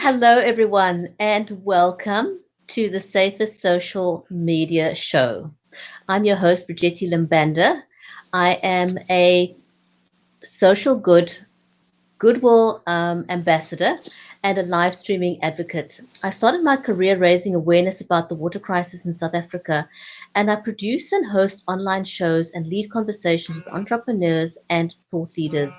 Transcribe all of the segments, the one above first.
Hello, everyone, and welcome to the Safest Social Media Show. I'm your host, Bridgetti Banda. I am a social goodwill ambassador and a live streaming advocate. I started my career raising awareness about the water crisis in South Africa, and I produce and host online shows and lead conversations with entrepreneurs and thought leaders.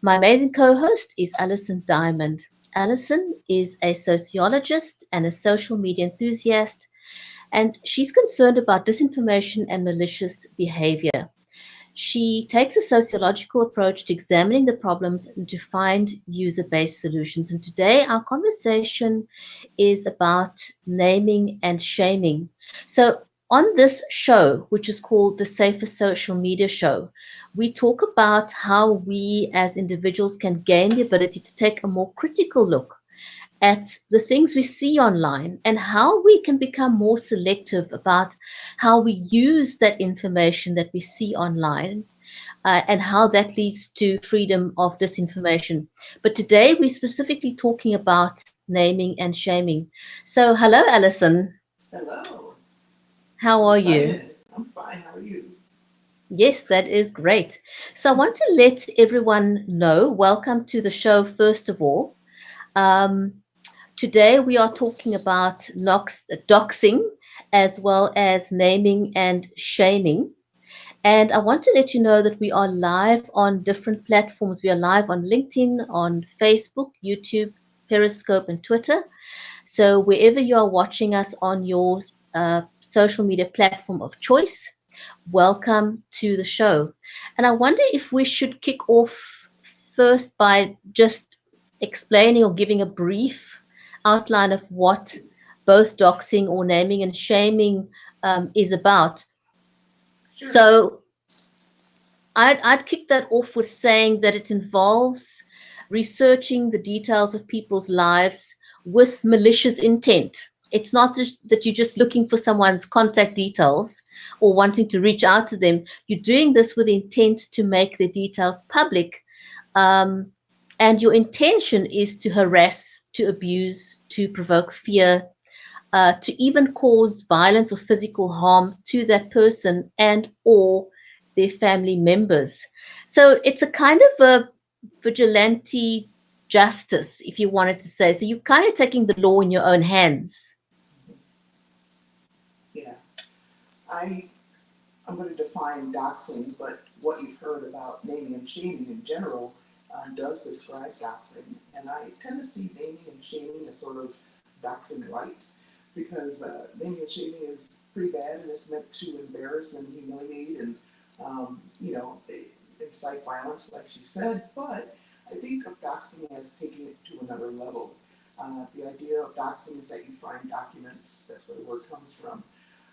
My amazing co host is Allison Diamond. Allison is a sociologist and a social media enthusiast, and she's concerned about disinformation and malicious behavior. She takes a sociological approach to examining the problems and to find user based solutions. And today, our conversation is about naming and shaming. So, on this show, which is called the Safer Social Media Show, we talk about how we as individuals can gain the ability to take a more critical look at the things we see online and how we can become more selective about how we use that information that we see online and how that leads to freedom of disinformation. But today we're specifically talking about naming and shaming. So, hello, Alison. Hello. How I'm are you? excited. I'm fine. How are you? Yes, that is great. So, I want to let everyone know welcome to the show, first of all. Um, Today we are talking about doxing as well as naming and shaming. And I want to let you know that we are live on different platforms. We are live on LinkedIn, on Facebook, YouTube, Periscope, and Twitter. So wherever you are watching us on your social media platform of choice, welcome to the show. And I wonder if we should kick off first by just explaining or giving a brief outline of what both doxing or naming and shaming is about. Sure. So I'd kick that off with saying that it involves researching the details of people's lives with malicious intent. It's not just that you're just looking for someone's contact details or wanting to reach out to them. You're doing this with intent to make the details public. Um, and your intention is to harass, to abuse, to provoke fear, to even cause violence or physical harm to that person and or their family members. So it's a kind of a vigilante justice, if you wanted to say. So you're kind of taking the law in your own hands. Yeah. I I'm going to define doxing, but what you've heard about naming and shaming in general does describe doxing, and I tend to see naming and shaming as sort of doxing light, because naming and shaming is pretty bad and it's meant to embarrass and humiliate and incite violence, like she said. But I think of doxing as taking it to another level. The idea of doxing is that you find documents, that's where the word comes from,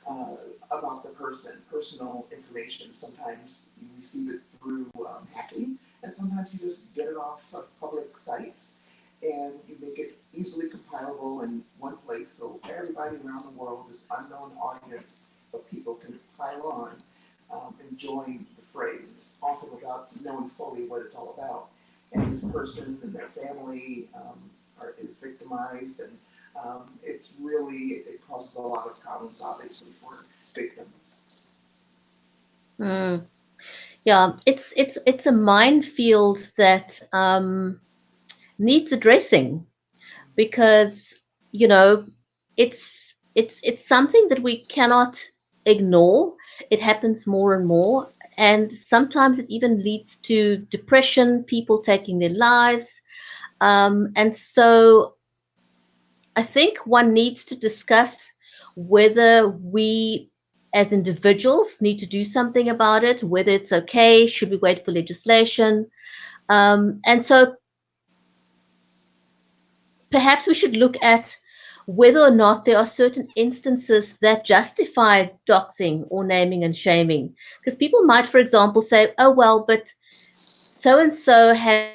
uh, about the person, personal information. Sometimes you receive it through hacking, and sometimes you just get it off of public sites and you make it easily compilable in one place so everybody around the world, this unknown audience of people, can pile on and join the fray, often without knowing fully what it's all about. And this person and their family is victimized, and it causes a lot of problems, obviously, for victims. Mm. Yeah, it's a minefield that needs addressing because you know it's something that we cannot ignore. It happens more and more, and sometimes it even leads to depression, people taking their lives. And so I think one needs to discuss whether we as individuals need to do something about it, whether it's okay, should we wait for legislation. And so perhaps we should look at whether or not there are certain instances that justify doxing or naming and shaming. Because people might, for example, say, oh, well, but so and so has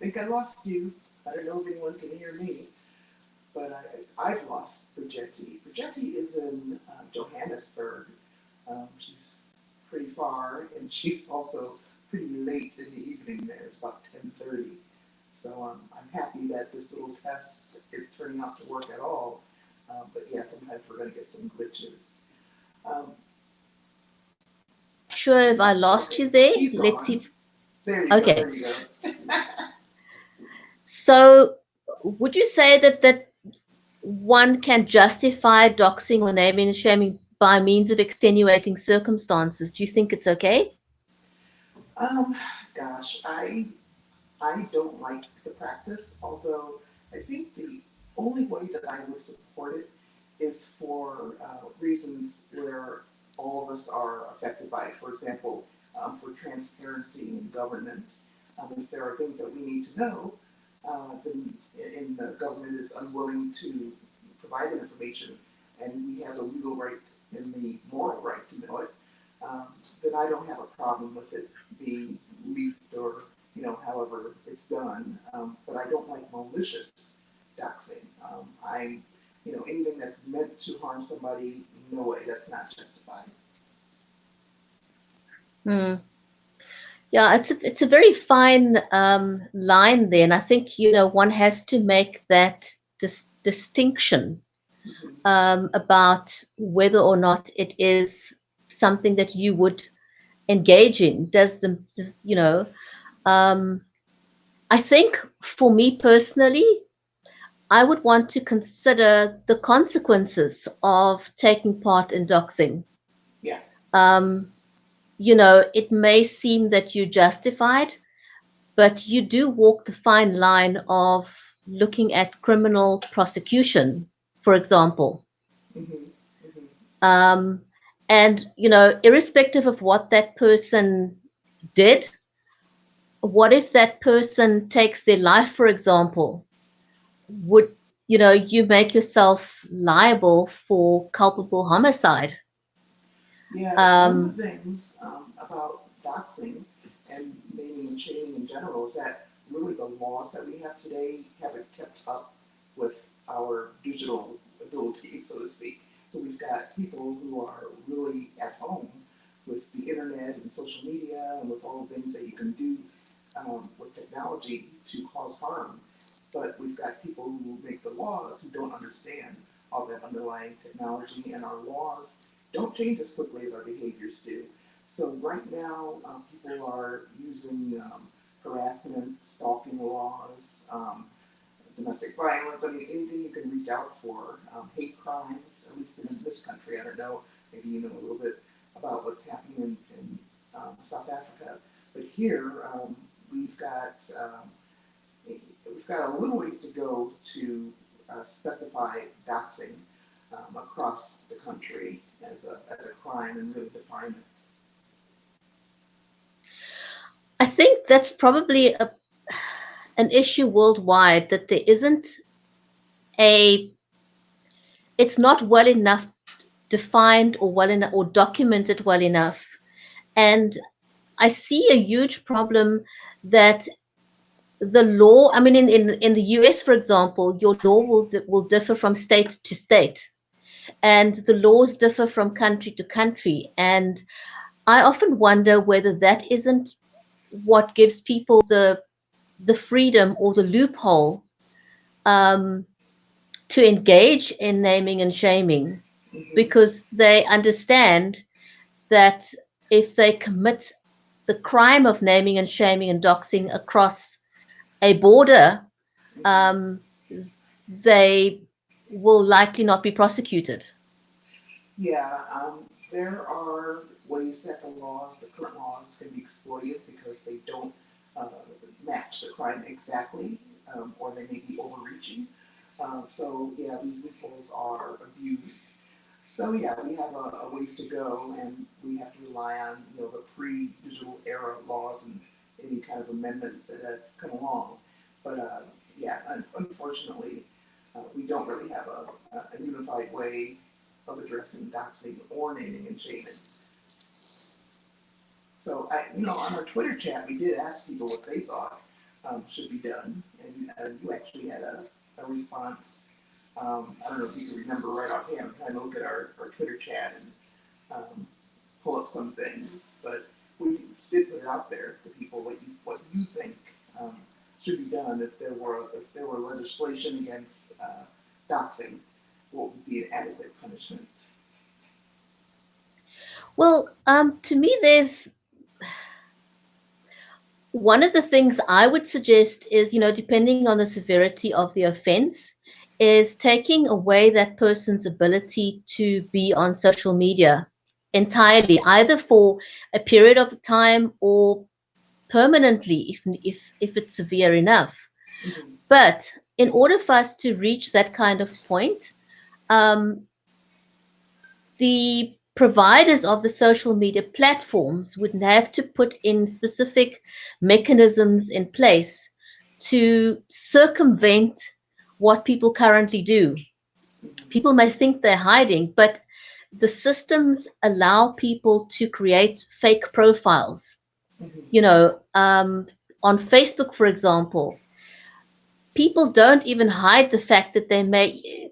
I think I lost you. I don't know if anyone can hear me, but I've lost Bridgetti. Bridgetti is in Johannesburg. She's pretty far, and she's also pretty late in the evening there. It's about 10:30. So I'm happy that this little test is turning out to work at all. But yeah, sometimes we're going to get some glitches. Um, Sure if I lost okay, you so there. he's Let's see. gone. There you go. Okay. There you go. So would you say that one can justify doxing or naming and shaming by means of extenuating circumstances? Do you think it's okay? Um, Gosh, I don't like the practice, although I think the only way that I would support it is for reasons where all of us are affected by it. For example, for transparency in government, if there are things that we need to know, then and the government is unwilling to provide that information, and we have the legal right and the moral right to know it, then I don't have a problem with it being leaked or however it's done. But I don't like malicious doxing. Anything that's meant to harm somebody, no way, that's not justified. Hmm. Yeah, it's a very fine line there, and I think one has to make that distinction Mm-hmm. about whether or not it is something that you would engage in. Um, I think for me personally, I would want to consider the consequences of taking part in doxing. Yeah. Um, it may seem that you're justified, but you do walk the fine line of looking at criminal prosecution, for example. Mm-hmm. Mm-hmm. Um, and, irrespective of what that person did, what if that person takes their life, for example? Would, you make yourself liable for culpable homicide? Yeah, one of Um, the things about doxing and naming and shaming in general is that really the laws that we have today haven't kept up with our digital abilities, so to speak. So we've got people who are really at home with the internet and social media and with all the things that you can do with technology to cause harm. But we've got people who make the laws who don't understand all that underlying technology, and our laws don't change as quickly as our behaviors do. So right now, people are using harassment, stalking laws, domestic violence. I mean, anything you can reach out for. Hate crimes, at least in this country. I don't know. Maybe you know a little bit about what's happening in South Africa, but here we've got we've got a little ways to go to specify doxing across the country as a crime and really define it. I think that's probably an issue worldwide that there isn't a, it's not well enough defined or well enough or documented well enough. And I see a huge problem that the law, I mean, in the US, for example, your law will differ from state to state, and the laws differ from country to country. And I often wonder whether that isn't what gives people the freedom or the loophole um, to engage in naming and shaming, Mm-hmm. because they understand that if they commit the crime of naming and shaming and doxing across a border, Mm-hmm. um, they will likely not be prosecuted. Yeah, there are ways that the current laws, can be exploited because they don't uh, match the crime exactly, or they may be overreaching. So yeah, these loopholes are abused. So yeah, we have a ways to go, and we have to rely on the pre-digital era laws and any kind of amendments that have come along. But yeah, unfortunately, we don't really have a unified way of addressing doxing or naming and shaming. So on our Twitter chat, we did ask people what they thought should be done, and you actually had a response. I don't know if you can remember right offhand. I'm trying to look at our Twitter chat and pull up some things. But we did put it out there to people what you think should be done if there were legislation against doxing, what would be an adequate punishment? Well, to me, there's one of the things I would suggest is, depending on the severity of the offense, is taking away that person's ability to be on social media entirely, either for a period of time or permanently, if it's severe enough. Mm-hmm. But in order for us to reach that kind of point, um, the providers of the social media platforms would have to put in specific mechanisms in place to circumvent what people currently do. Mm-hmm. People may think they're hiding, but the systems allow people to create fake profiles. Mm-hmm. On Facebook, for example, people don't even hide the fact that they may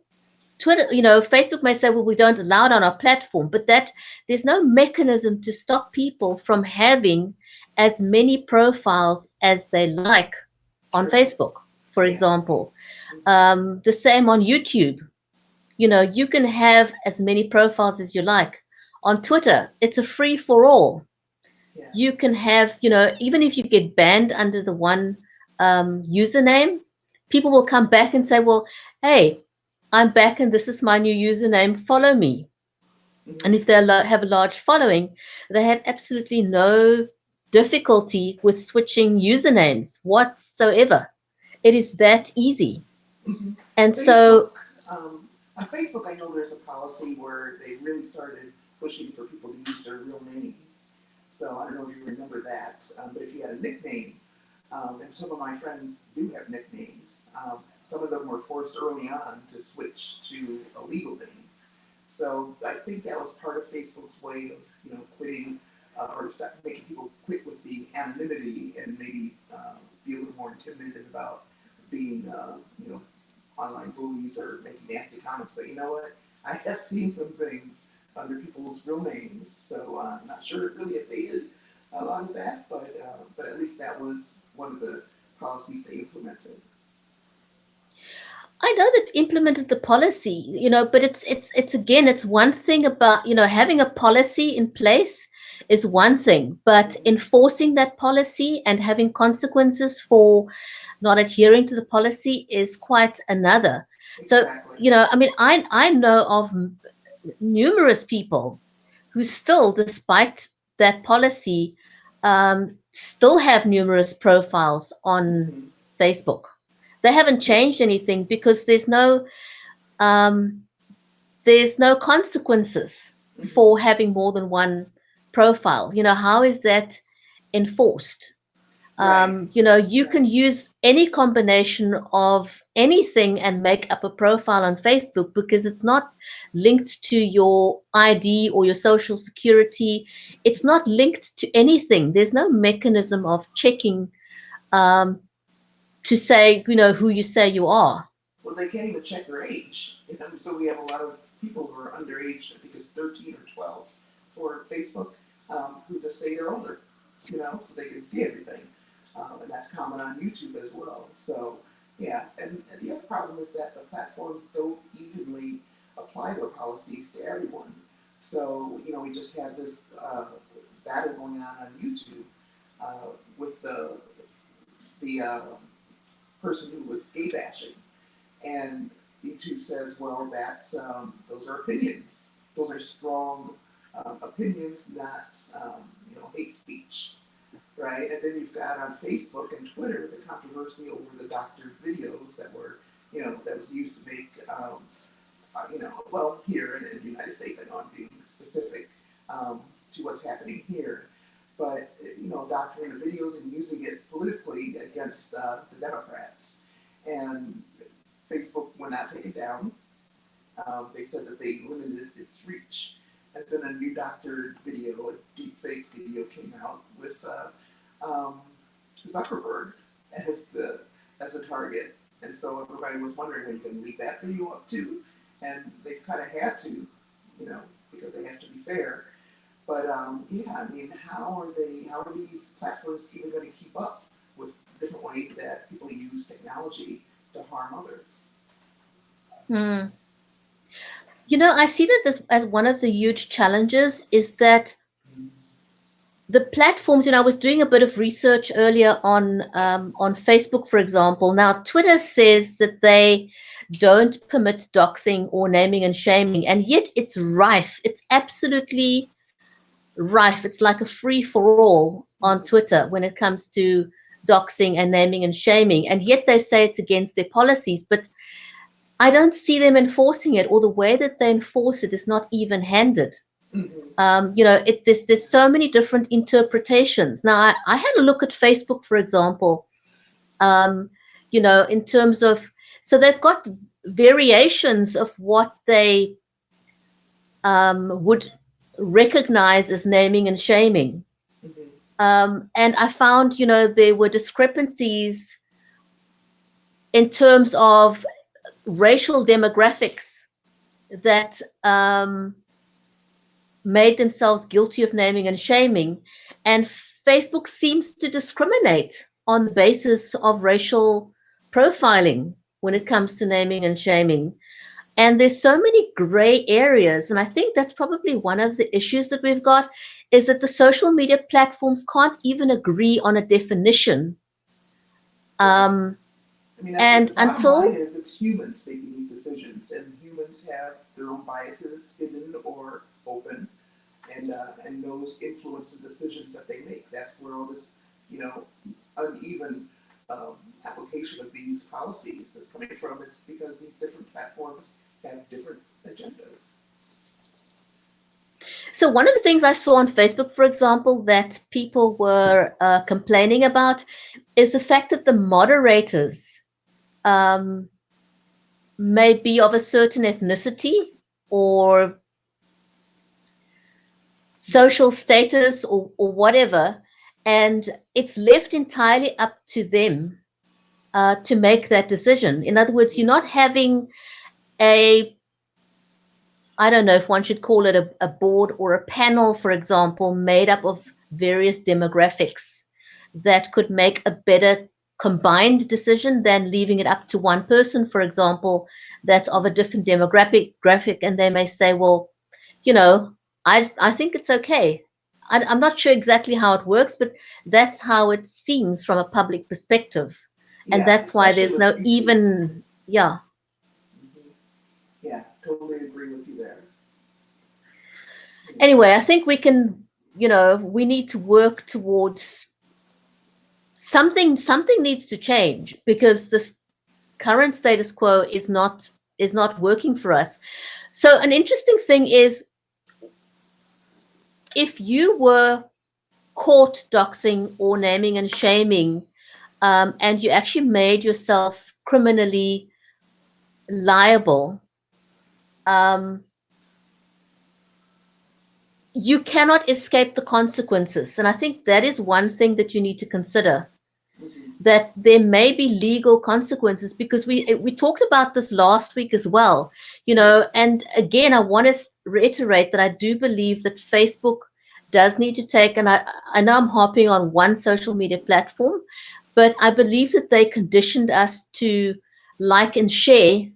Twitter, Facebook may say, well, we don't allow it on our platform, but that there's no mechanism to stop people from having as many profiles as they like on Sure. Facebook, for Yeah. example. Mm-hmm. The same on YouTube. You can have as many profiles as you like. On Twitter, it's a free for all. Yeah. You can have, even if you get banned under the one username, people will come back and say, well, hey, I'm back and this is my new username, follow me. And Mm-hmm. if they have a large following, they have absolutely no difficulty with switching usernames whatsoever. It is that easy. Mm-hmm. And Facebook, so, on Facebook, I know there's a policy where they really started pushing for people to use their real names. So I don't know if you remember that, but if you had a nickname, and some of my friends do have nicknames, some of them were forced early on to switch to a legal name. So I think that was part of Facebook's way of, quitting or making people quit with the anonymity and maybe be a little more intimidated about being, online bullies or making nasty comments. But you know what? I have seen some things under people's real names, so I'm not sure it really abated a lot of that, but at least that was one of the policies they implemented. I know that implemented the policy, but it's again, it's one thing about, having a policy in place is one thing, but Mm-hmm. enforcing that policy and having consequences for not adhering to the policy is quite another. So, Exactly. I mean, I know of numerous people who still, despite that policy, still have numerous profiles on Mm-hmm. Facebook. They haven't Yeah. changed anything because um, there's no consequences Mm-hmm. for having more than one profile. How is that enforced? Right. You Right. can use any combination of anything and make up a profile on Facebook because it's not linked to your ID or your social security. It's not linked to anything. There's no mechanism of checking um, to say, who you say you are. Well, they can't even check their age. So we have a lot of people who are underage, I think it's 13 or 12 for Facebook, who just say they're older, so they can see everything. And that's common on YouTube as well. So, yeah. And the other problem is that the platforms don't evenly apply their policies to everyone. So, we just had this battle going on YouTube with the person who was gay bashing. And YouTube says, well, that's those are opinions. Those are strong opinions, not hate speech, right? And then you've got on Facebook and Twitter the controversy over the doctored videos that were, that was used to make, well, here in the United States, I know I'm being specific to what's happening here, but doctoring the videos and using it politically against the Democrats. And Facebook would not take it down. They said that they limited its reach. And then a new doctored video, a deepfake video, came out with um, Zuckerberg as the target. And so everybody was wondering, are you going to leave that video up too? And they kind of had to, because they have to be fair. But yeah, I mean, how are these platforms even going to keep up with different ways that people use technology to harm others? Hmm. I see that this as one of the huge challenges is that the platforms, I was doing a bit of research earlier on Facebook, for example. Now, Twitter says that they don't permit doxing or naming and shaming, and yet it's rife. It's absolutely rife. It's like a free for all on Twitter when it comes to doxing and naming and shaming, and yet they say it's against their policies. But I don't see them enforcing it, or the way that they enforce it is not even-handed. Mm-hmm. There's so many different interpretations. Now, I had a look at Facebook, for example, in terms of, so they've got variations of what they would recognize as naming and shaming. Mm-hmm. And I found, there were discrepancies in terms of racial demographics that made themselves guilty of naming and shaming. And Facebook seems to discriminate on the basis of racial profiling when it comes to naming and shaming. And there's so many gray areas. And I think that's probably one of the issues that we've got is that the social media platforms can't even agree on a definition. Right. Um, I mean, and the bottom line until, is it's humans making these decisions, and humans have their own biases, hidden or open, and those influence the decisions that they make. That's where all this, you know, uneven um, application of these policies is coming from. It's because these different platforms have different agendas. so one of the things I saw on Facebook, for example, that people were complaining about is the fact that the moderators um, may be of a certain ethnicity or social status or whatever, and it's left entirely up to them to make that decision. In other words, you're not having a, I don't know if one should call it a board or a panel, for example, made up of various demographics that could make a better combined decision than leaving it up to one person, for example, that's of a different demographic, and they may say, well, you know, I think it's okay. I'm not sure exactly how it works, but that's how it seems from a public perspective. And Yeah, that's why especially there's with no YouTube. even, yeah. Mm-hmm. Yeah, totally agree with you there. Yeah. Anyway, I think we need to work towards something needs to change because this current status quo is not working for us. So an interesting thing is if you were caught doxing or naming and shaming, and you actually made yourself criminally liable, um, you cannot escape the consequences. And I think that is one thing that you need to consider, Mm-hmm. that there may be legal consequences because we talked about this last week as well, Yeah. and again I want to reiterate that I do believe that Facebook does need to take, and I know I'm harping on one social media platform, but I believe that they conditioned us to like and share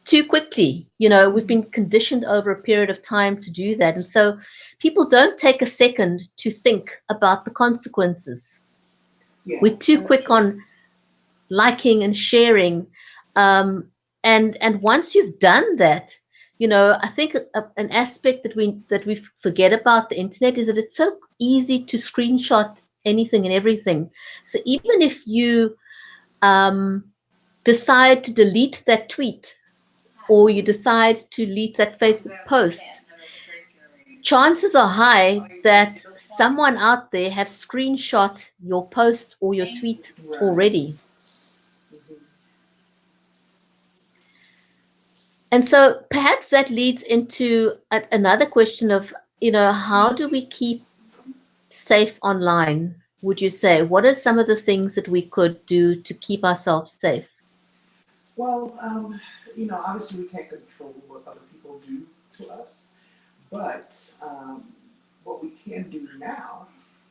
too quickly. We've Mm-hmm. been conditioned over a period of time to do that, and so people don't take a second to think about the consequences. Yeah, We're too that's quick true. on liking and sharing, and once you've done that, I think an aspect that we forget about the internet is that it's so easy to screenshot anything and everything. So even if you um, decide to delete that tweet, or you decide to delete that Facebook post, chances are high that someone out there have screenshot your post or your tweet Right. already. Mm-hmm. And so perhaps that leads into another question of, how do we keep safe online? Would you say? What are some of the things that we could do to keep ourselves safe? Well, obviously we can't control what other people do to us, but what we can do now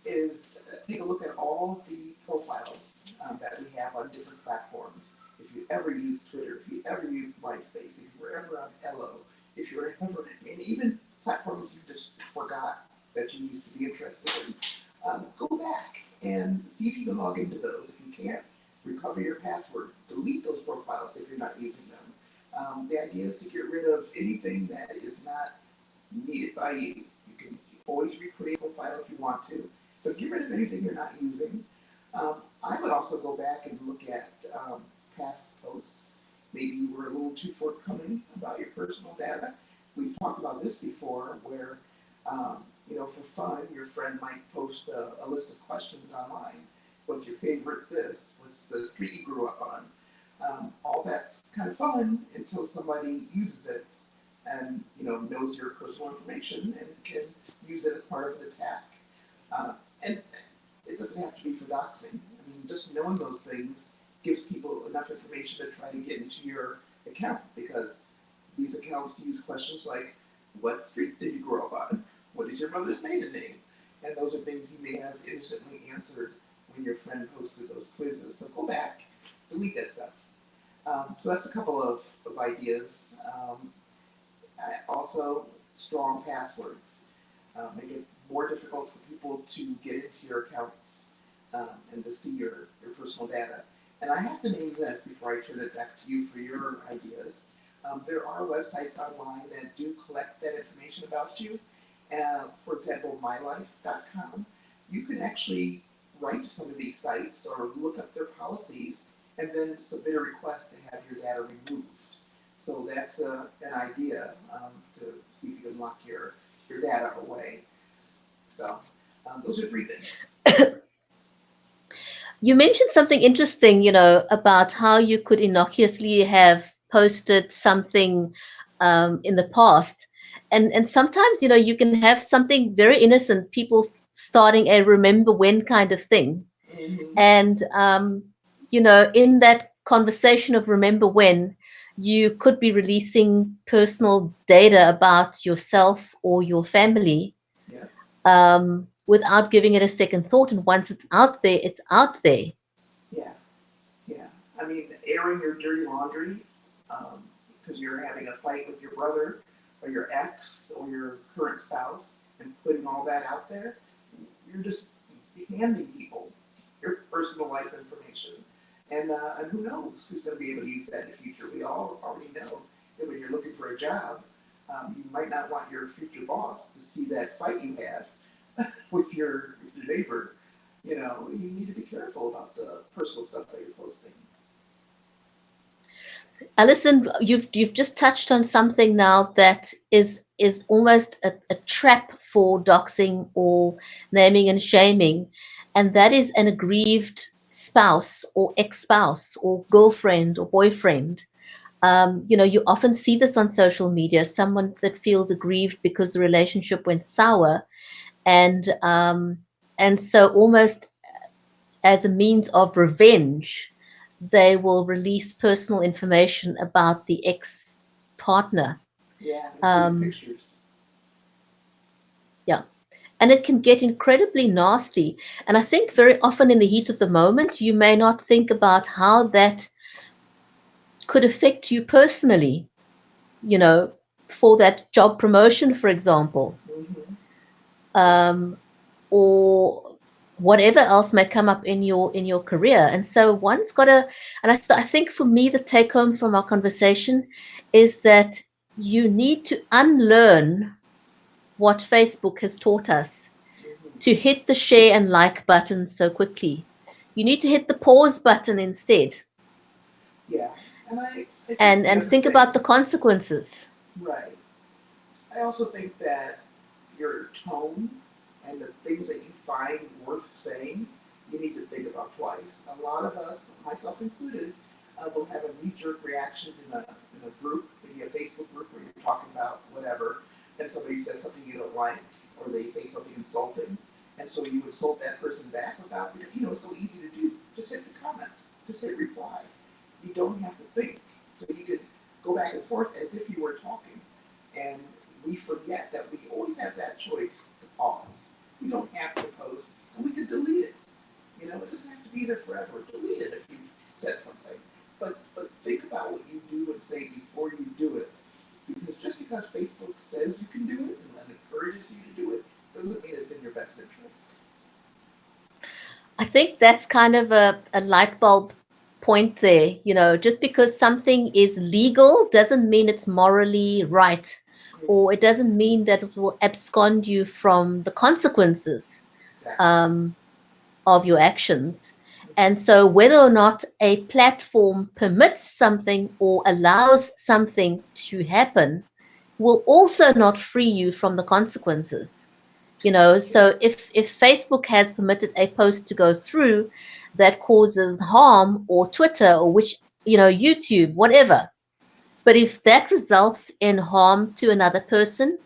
is take a look at all the profiles that we have on different platforms. If you ever use Twitter, if you ever use MySpace, if you were ever on Hello, if you were ever, and even platforms you just forgot that you used to be interested in, go back and see if you can log into those. If you can't, recover your password, delete those profiles if you're not using them. The idea is to get rid of anything that is not needed by you. You can always recreate a profile if you want to, but get rid of anything you're not using. I would also go back and look at past posts. Maybe you were a little too forthcoming about your personal data. We've talked about this before, where for fun, your friend might post a list of questions online. What's your favorite this? What's the street you grew up on? All that's kind of fun until somebody uses it and knows your personal information and can use it as part of an attack. And it doesn't have to be for doxing. I mean, just knowing those things gives people enough information to try to get into your account, because these accounts use questions like, what street did you grow up on? What is your mother's maiden name? And those are things you may have innocently answered when your friend posted those quizzes. So go back, delete that stuff. So that's a couple of ideas. Also, strong passwords. Make it more difficult for people to get into your accounts and to see your personal data. And I have to name this before I turn it back to you for your ideas. There are websites online that do collect that information about you. For example, mylife.com. You can actually write to some of these sites or look up their policies and then submit a request to have your data removed. So that's an idea to see if you can lock your data away. So those are three things. You mentioned something interesting, about how you could innocuously have posted something in the past. And sometimes, you can have something very innocent, people starting a remember when kind of thing. Mm-hmm. And, in that conversation of remember when, you could be releasing personal data about yourself or your family Yeah. without giving it a second thought. And once it's out there, it's out there. Yeah. Yeah. I mean, airing your dirty laundry because you're having a fight with your brother or your ex or your current spouse and putting all that out there, you're just handing people your personal life information. And who knows who's going to be able to use that in the future. We all already know that when you're looking for a job, you might not want your future boss to see that fight you have with your neighbor. You need to be careful about the personal stuff that you're posting. Allison, you've just touched on something now that is almost a trap for doxing or naming and shaming, and that is an aggrieved spouse or ex-spouse or girlfriend or boyfriend. You often see this on social media, someone that feels aggrieved because the relationship went sour, and so almost as a means of revenge, they will release personal information about the ex partner. Yeah, including Um, pictures. yeah. And it can get incredibly nasty. And I think very often in the heat of the moment, you may not think about how that could affect you personally, you know, for that job promotion, for example, Mm-hmm. Yeah, um, or whatever else may come up in your career. And so one's got to, and I think for me, the take home from our conversation is that you need to unlearn what Facebook has taught us mm-hmm. to hit the share and like button so quickly. You need to hit the pause button instead Yeah. And I think and the other think thing, about the consequences. right. I also think that your tone and the things that you find worth saying, you need to think about twice. A lot of us, myself included, will have a knee-jerk reaction in a group, maybe a Facebook group where you're talking about whatever, and somebody says something you don't like, or they say something insulting, and so you insult that person back without, it's so easy to do. Just hit the comment, just hit reply. You don't have to think, so you can go back and forth as if you were talking. And we forget that we always have that choice pause. You don't have to post, and we could delete it. It doesn't have to be there forever. Delete it if you've said something. But think about what you do and say before you do it. Because just because Facebook says you can do it and encourages you to do it doesn't mean it's in your best interest. I think that's kind of a light bulb point there. Just because something is legal doesn't mean it's morally right, or it doesn't mean that it will abscond you from the consequences Exactly. Of your actions. And so, whether or not a platform permits something or allows something to happen will also not free you from the consequences. So if Facebook has permitted a post to go through that causes harm, or Twitter, or YouTube, whatever, but if that results in harm to another person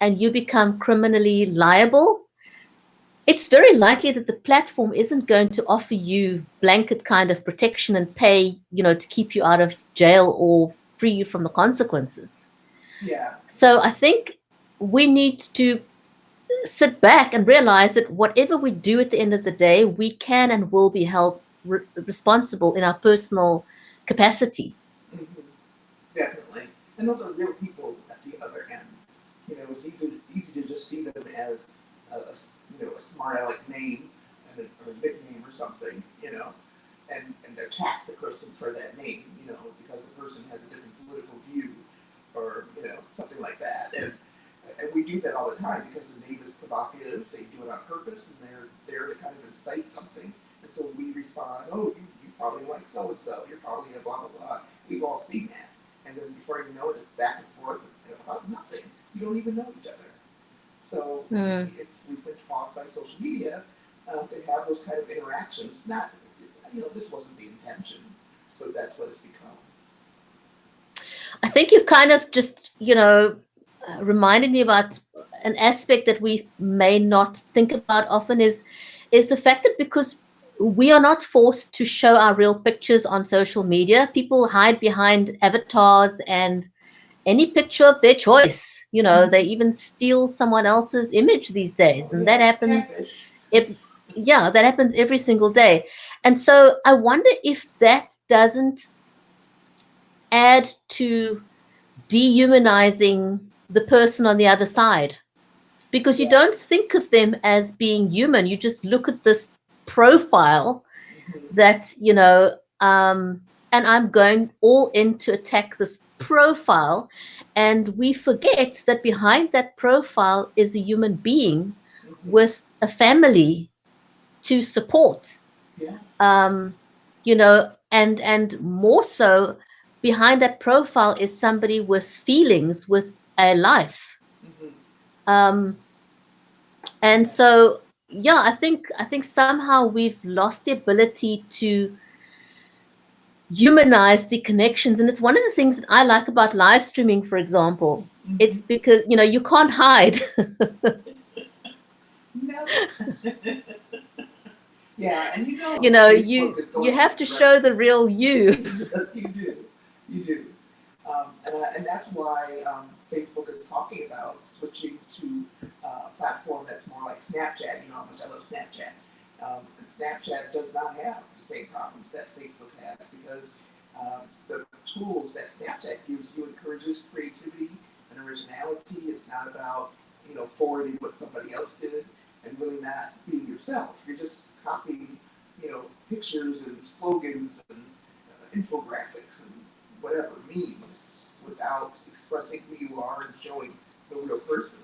and you become criminally liable, it's very likely that the platform isn't going to offer you blanket kind of protection and pay, to keep you out of jail or free you from the consequences. Yeah. So I think we need to sit back and realize that whatever we do at the end of the day, we can and will be held responsible in our personal capacity. Mm-hmm. Definitely. And those are real people at the other end. It's easy to just see them as a smart aleck name or a nickname or something, and attack the person for that name, because the person has a different political view or, something like that. And we do that all the time because the name is provocative. They do it on purpose, and they're there to kind of incite something. And so we respond, oh, you probably like so-and-so. You're probably a blah, blah, blah. We've all seen that. And then before you know it, it's back and forth about nothing. You don't even know each other. So we've been taught by social media to have those kind of interactions. Not, this wasn't the intention, but that's what it's become. I think you've kind of just, reminded me about an aspect that we may not think about often is the fact that because we are not forced to show our real pictures on social media, people hide behind avatars and any picture of their choice. They even steal someone else's image these days, Oh and that yeah, happens. catfish. Yeah, that happens every single day. And so I wonder if that doesn't add to dehumanizing the person on the other side, because you Yeah. don't think of them as being human. You just look at this profile Mm-hmm. that, and I'm going all in to attack this profile. And we forget that behind that profile is a human being Mm-hmm. with a family to support. Yeah. um, and more so, behind that profile is somebody with feelings, with a life. Mm-hmm. Um, and Yeah. so, yeah, I think somehow we've lost the ability to humanize the connections, and it's one of the things that I like about live streaming, for example. Mm-hmm. It's because you can't hide. No. Yeah, and you know Facebook you is you going in have that to show direction. the real you. Yes, you do. You do. And that's why Facebook is talking about switching to a platform that's more like Snapchat. You know how much I love Snapchat. And Snapchat does not have the same problems that Facebook has because the tools that Snapchat gives you encourages creativity and originality. It's not about forwarding what somebody else did and really not being yourself. You're just copying pictures and slogans and infographics and whatever memes without expressing who you are and showing the real person.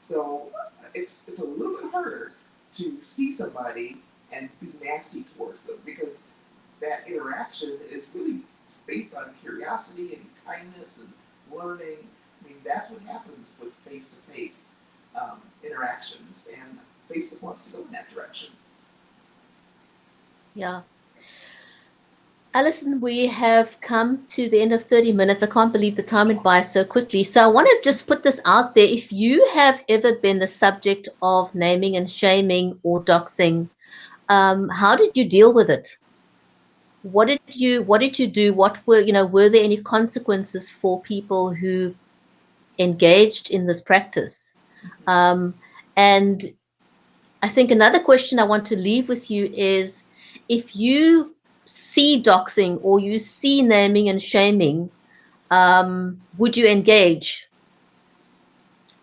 So it's a little bit harder to see somebody and be nasty towards them because that interaction is really based on curiosity and kindness and learning. I mean, that's what happens with face-to-face interactions, and Facebook wants to go in that direction. Yeah. Allison, we have come to the end of 30 minutes. I can't believe the time went by so quickly. So I want to just put this out there. If you have ever been the subject of naming and shaming or doxing, how did you deal with it? What did you do? Were there any consequences for people who engaged in this practice? Mm-hmm. Um, and I think another question I want to leave with you is, if you see doxing or you see naming and shaming, would you engage?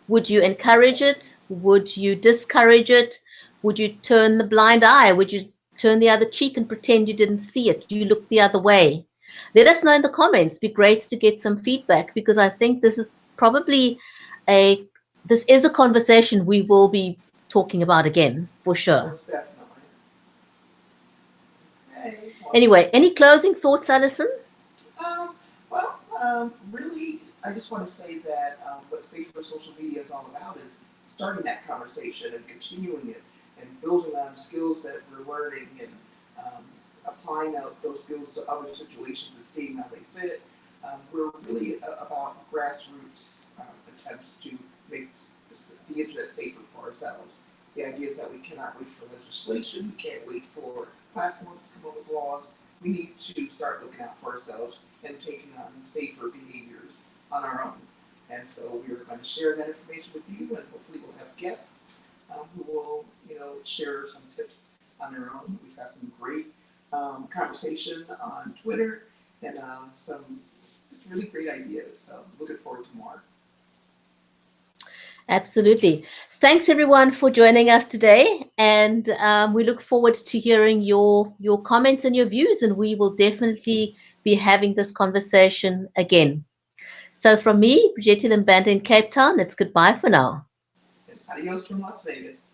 Would you encourage it? Would you discourage it? Would you turn the blind eye? Would you turn the other cheek and pretend you didn't see it? Do you look the other way? Let us know in the comments. Be great to get some feedback, because I think this is probably a this is a conversation we will be talking about again for sure. Most definitely. Okay. Well, Anyway, any closing thoughts, Alison? really, I just want to say that what Safer Social Media is all about is starting that conversation and continuing it and building on skills that we're learning and applying out those skills to other situations and seeing how they fit. We're really about grassroots attempts to make the internet safer for ourselves. The idea is that we cannot wait for legislation, we can't wait for platforms to come up with laws. We need to start looking out for ourselves and taking on safer behaviors on our own. And so we are going to share that information with you, and hopefully we'll have guests who will, share some tips on their own. We've got some great conversation on Twitter and some just really great ideas. So looking forward to more. Absolutely. Thanks everyone for joining us today, and we look forward to hearing your comments and your views, and we will definitely be having this conversation again. So from me, Bridgetti and Banda in Cape Town, it's goodbye for now. And adios from Las Vegas.